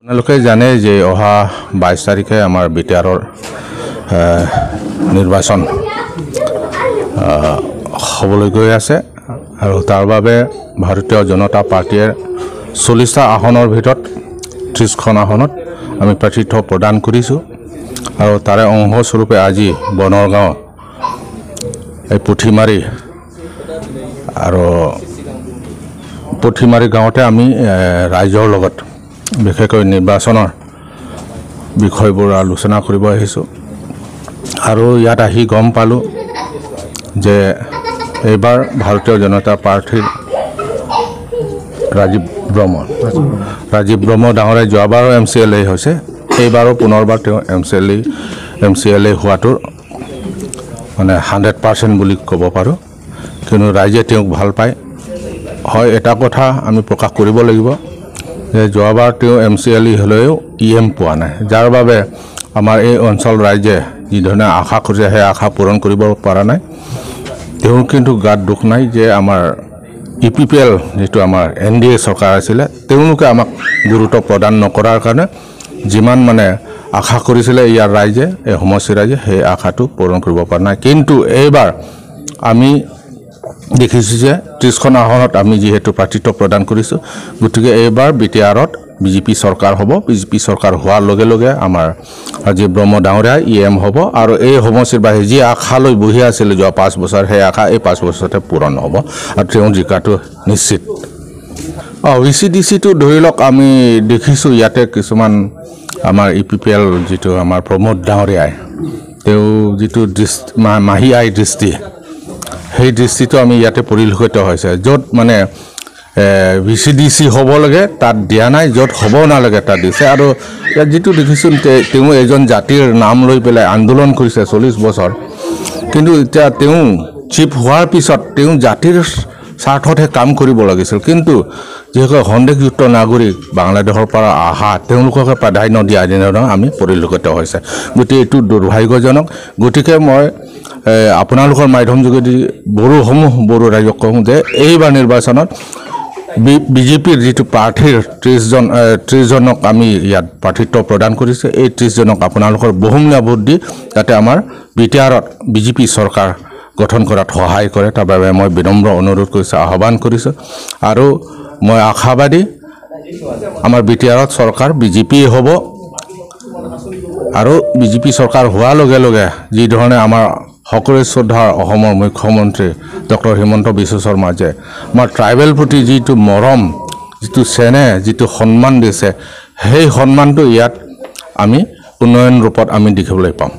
আপোনালোকে জানে যে অহা 22 তাৰিখে আমাৰ বিটিআৰৰ নিৰ্বাচন হ'বলৈ গৈ আছে আৰু তাৰ বাবে ভাৰতীয় জনতা পাৰ্টিৰ 40টা আসনৰ ভিতৰত 30খন আসনত আমি প্ৰাৰ্থিত্ব প্ৰদান কৰিছোঁ আৰু তাৰে অংশস্বৰূপে আজি বনৰগাঁও এই পুথিমাৰী গাঁৱতে আমি ৰাইজৰ লগত বিশেষকৈ নিৰ্বাচনৰ বিষয়বোৰ আলোচনা কৰিব আহিছোঁ আৰু ইয়াত আহি গম পালোঁ যে এইবাৰ ভাৰতীয় জনতা পাৰ্টিৰ ৰাজীৱ ব্ৰহ্ম ডাঙৰে যোৱাবাৰো MCLA হৈছে এইবাৰো পুনৰবাৰ তেওঁ MCLA হোৱাটোৰ মানে 100% বুলি ক'ব পাৰোঁ কিন্তু ৰাইজে তেওঁক ভাল পায় হয় এটা কথা আমি প্ৰকাশ কৰিব লাগিব যে যোৱাবাৰ তেওঁ MCLA হ'লেও EM পোৱা নাই যাৰ বাবে আমাৰ এই অঞ্চল ৰাইজে যি ধৰণে আশা কৰিছে সেই আশা পূৰণ কৰিব পৰা নাই তেওঁৰ কিন্তু গাত দুখ নাই যে আমাৰ EPPL যেটো আমাৰ NDA চৰকাৰ আছিল তেওঁলোকে আমাক গুৰুত্ব প্ৰদান নকৰাৰ কাৰণে যিমান মানে আশা কৰিছিল ইয়াৰ ৰাইজে এই সমষ্টি ৰাইজে সেই আশাটো পূৰণ কৰিব পৰা নাই কিন্তু এইবাৰ আমি দেখিছোঁ যে 30খন আসনত আমি যেহেতু প্ৰাৰ্থিত্ব প্ৰদান কৰিছোঁ গতিকে এইবাৰ বিটিআৰত বিজেপি চৰকাৰ হ'ব বিজেপি চৰকাৰ হোৱাৰ লগে লগে আমাৰ ৰাজীৱ ব্ৰহ্ম ডাঙৰীয়া EM হ'ব আৰু এই সমষ্টিৰ বাহিৰে যি আশালৈ বহি আছিল যোৱা 5 বছৰ সেই আশা এই 5 বছৰতে পূৰণ হ'ব আৰু তেওঁ জিকাটো নিশ্চিত VCDCটো ধৰি লওক আমি দেখিছোঁ ইয়াতে কিছুমান আমাৰ EPPL যেটো আমাৰ প্ৰমোদ ডাঙৰীয়াই তেওঁ যেটো মাহী আই দৃষ্টি সেই দৃষ্টিটো আমি ইয়াতে পৰিলক্ষিত হৈছে য'ত মানে VCDC হ'ব লাগে তাত দিয়া নাই য'ত হ'ব নালাগে তাত দিছে আৰু ইয়াত যেটো দেখিছোঁ তেওঁ এজন জাতিৰ নাম লৈ পেলাই আন্দোলন কৰিছে 40 বছৰ কিন্তু এতিয়া তেওঁ চিফ হোৱাৰ পিছত তেওঁ জাতিৰ স্বাৰ্থতহে কাম কৰিব লাগিছিল কিন্তু যেহেতু সন্দেহযুক্ত নাগৰিক বাংলাদেশৰ পৰা আহা তেওঁলোককে প্ৰাধান্য দিয়া দিনৰ আমি পৰিলক্ষিত হৈছে গতিকে এইটো দুৰ্ভাগ্যজনক গতিকে মই আপোনালোকৰ মাধ্যম যোগেদি বড়ো ৰাইজক কওঁ যে এইবাৰ নিৰ্বাচনত বিজেপিৰ যেটো প্ৰাৰ্থীৰ 30 জনক আমি ইয়াত প্ৰাৰ্থিত্ব প্ৰদান কৰিছে এই 30 জনক আপোনালোকৰ বহুমূলীয়া ভোট দি যাতে আমাৰ বিটিআৰত বিজেপি চৰকাৰ গঠন কৰাত সহায় কৰে তাৰ বাবে মই বিনম্ৰ অনুৰোধ কৰিছোঁ আহ্বান কৰিছোঁ আৰু মই আশাবাদী আমাৰ বিটিআৰত চৰকাৰ বিজেপি হ'ব আৰু বিজেপি চৰকাৰ হোৱাৰ লগে লগে যি ধৰণে আমাৰ সকলোৰে শ্ৰদ্ধাৰ অসমৰ মুখ্যমন্ত্ৰী ডক্টৰ হিমন্ত বিশ্ব শৰ্মা যে আমাৰ ট্ৰাইবেল প্ৰতি যিটো মৰম যিটো চেনেহ যিটো সন্মান দিছে সেই সন্মানটো ইয়াত আমি উন্নয়ন ৰূপত আমি দেখিবলৈ পাম